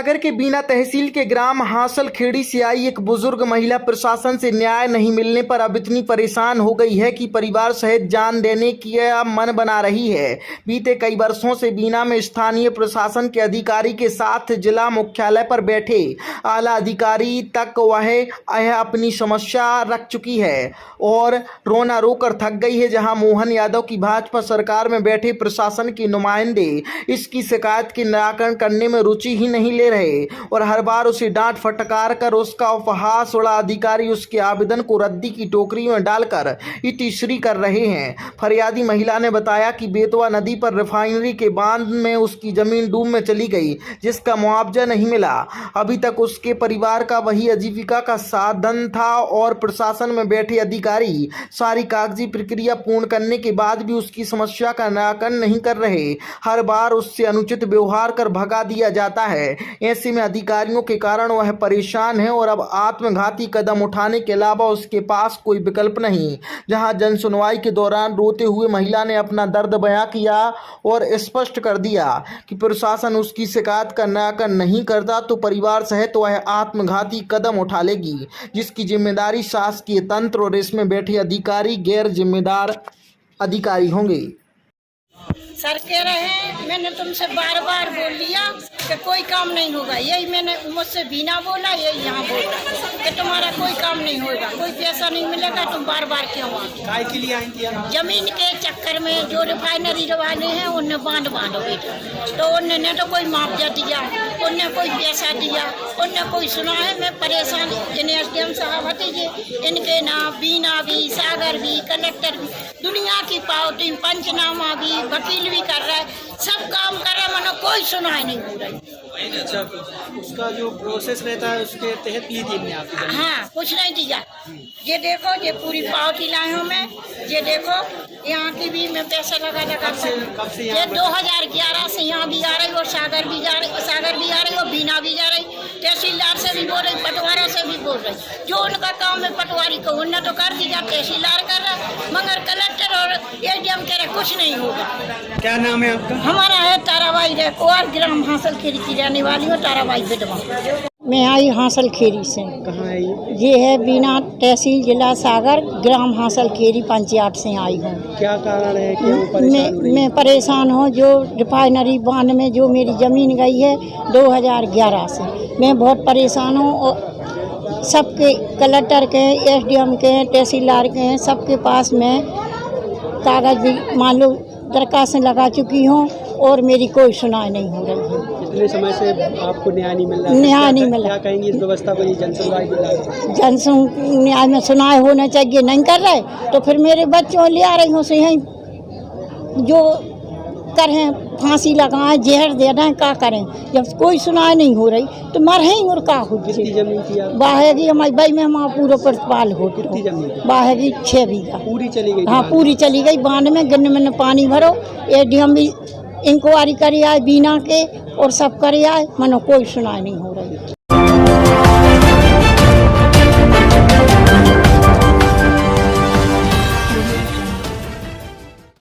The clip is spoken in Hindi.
सागर के बीना तहसील के ग्राम हांसल खेड़ी से आई एक बुजुर्ग महिला प्रशासन से न्याय नहीं मिलने पर अब इतनी परेशान हो गई है कि परिवार सहित जान देने की मन बना रही है। बीते कई वर्षों से बीना में स्थानीय प्रशासन के अधिकारी के साथ जिला मुख्यालय पर बैठे आला अधिकारी तक वह अपनी समस्या रख चुकी है और रोना रोकर थक गई है। जहां मोहन यादव की भाजपा सरकार में बैठे प्रशासन के नुमाइंदे इसकी शिकायत के निराकरण करने में रुचि ही नहीं ले रहे और हर बार उसे डांट फटकार कर उसका उपहास उड़ा अधिकारी उसके आवेदन को रद्दी की टोकरी में डालकर इतिश्री कर रहे हैं। फरियादी महिला ने बताया कि बेतवा नदी पर रिफाइनरी के बांध में उसकी जमीन डूब में चली गई, जिसका मुआवजा नहीं मिला। अभी तक उसके परिवार का वही आजीविका का साधन था और प्रशासन में बैठे अधिकारी सारी कागजी प्रक्रिया पूर्ण करने के बाद भी उसकी समस्या का निराकरण नहीं कर रहे। हर बार उससे अनुचित व्यवहार कर भगा दिया जाता है। ऐसे में अधिकारियों के कारण वह परेशान है और अब आत्मघाती कदम उठाने के अलावा उसके पास कोई विकल्प नहीं। जहां जन सुनवाई के दौरान रोते हुए महिला ने अपना दर्द बयां किया और स्पष्ट कर दिया कि प्रशासन उसकी शिकायत का निराकरण नहीं करता तो परिवार सहित वह आत्मघाती कदम उठा लेगी, जिसकी जिम्मेदारी शासकीय तंत्र और इसमें बैठे अधिकारी गैर जिम्मेदार अधिकारी होंगे। सर कह रहे हैं मैंने तुमसे बार बार बोल लिया कि कोई काम नहीं होगा। यही मैंने मुझसे बिना बोला, यही यहाँ बोला कि तुम्हारा कोई काम नहीं होगा, कोई पैसा नहीं मिलेगा। तुम बार बार क्यों आए? के लिए आई थी? जमीन के चक्कर में जो रिफाइनरी वाले हैं उनने बांध बेटा, तो उन्होंने तो कोई मुआवजा दिया, उनने कोई पैसा दिया, उनने कोई सुना है। मैं परेशान जिन्हें एसडीएम साहब हटे इनके नाम बीना भी, सागर भी, कलेक्टर भी, दुनिया की पावती, पंचनामा भी, वकील भी कर रहा है, सब काम कर रहा है, मनो कोई सुनाई नहीं हो रही। अच्छा, उसका जो प्रोसेस रहता है उसके तहत ली थी हमने आपकी? हाँ, कुछ नहीं दिया। ये देखो, ये पूरी पावती लाई हूँ मैं, ये देखो यहाँ की भी मैं पैसा लगा कब से ये 2011 से यहाँ भी आ रही और सागर भी आ रही और बीना भी जा रही। तहसीलदार से भी बोल रही, पटवारा से भी बोल रही। जो उनका काम है पटवारी को उनने तो कर दिया, तहसीलदार कर रहा, मगर कलेक्टर और एसडीएम कह रहे कुछ नहीं होगा। क्या नाम है आपका? हमारा है ताराबाई रेकुआर, ग्राम हांसल खेरी की रहने वाली हूँ, ताराबाई विधवा। मैं आई हांसल खेरी से। कहाँ है ये है बीना तहसील जिला सागर, ग्राम हांसल खेरी पंचायत से आई हूँ। क्या कारण है? क्यों मैं परेशान हूँ। जो रिफाइनरी बांध में जो मेरी ज़मीन गई है 2011 से, मैं बहुत परेशान हूँ। और सबके कलेक्टर के, एसडीएम के, तहसीलदार के हैं, सबके पास मैं कागज़ भी मान लो दरखास्त लगा चुकी हूँ और मेरी कोई सुनाई नहीं हो रही है। इतने समय से आपको न्याय नहीं मिल रहा? न्याय नहीं मिला। क्या कहेंगी इस व्यवस्था को? जनसुनवाई न्याय में सुनाई होना चाहिए, नहीं कर रहे तो फिर मेरे बच्चों ले आ रही हूँ से यहीं जो करें, फांसी लगाएं, जहर दे दें, क्या करें? जब कोई सुनाई नहीं हो रही तो मर ही और क्या हो? बाहेगी हमारी भाई में हम पूरा प्रतिपाल होती रहो। बाहेगी 6 बीघा पूरी चली गई? हाँ, पूरी चली गई। बांध में गिन में पानी भरो, एडीएम भी इंक्वायरी करे आए बीना के और सब करे आए, मनो कोई सुनाई नहीं हो रही।